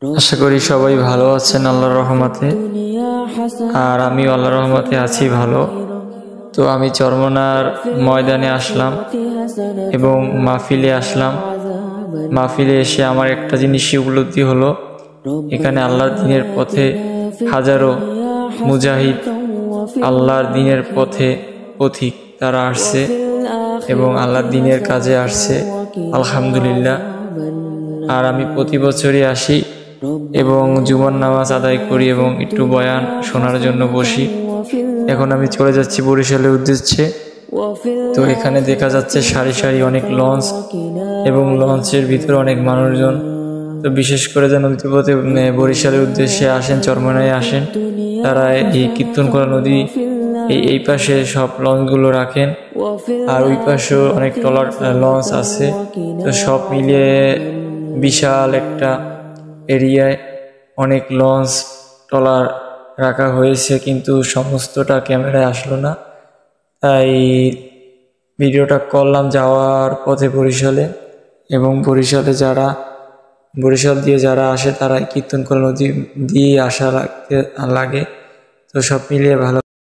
আশা করি সবাই ভালো আছেন আল্লাহর রহমতে। আর আমি আল্লাহর রহমতে আছি ভালো। তো আমি চরমনার ময়দানে আসলাম এবং মাহফিলে আসলাম। মাহফিলে এসে আমার একটা জিনিসই উপলব্ধি হলো, এখানে আল্লাহর দ্বীনের পথে হাজারো মুজাহিদ আল্লাহর দ্বীনের পথে পথিক তারা আসছে এবং আল্লাহর দ্বীনের কাজে আসছে, আলহামদুলিল্লাহ। আর আমি প্রতি বছরই আসি এবং জুমার নামাজ আদায় করি এবং একটু বয়ান শোনার জন্য বসি। এখন আমি চলে যাচ্ছি বরিশালের উদ্দেশ্যে। তো এখানে দেখা যাচ্ছে সারি সারি অনেক লঞ্চ এবং লঞ্চের ভিতরে অনেক মানুষজন। তো বিশেষ করে যারা নদীপথে বরিশালের উদ্দেশ্যে আসেন, চরমনায় আসেন, তারা এই কীর্তনখোলা নদী এই পাশে সব লঞ্চগুলো রাখেন, আর ওই পাশেও অনেক ট্রলার লঞ্চ আছে। তো সব মিলিয়ে বিশাল একটা এরিয়ায় অনেক লঞ্চ ট্রলার রাখা হয়েছে, কিন্তু সমস্তটা ক্যামেরায় আসলো না। তাই ভিডিওটা করলাম যাওয়ার পথে বরিশালে। এবং বরিশাল দিয়ে যারা আসে তারা কীর্তনখোলা নদী দিয়ে আসা লাগে। তো সব মিলিয়ে ভালো।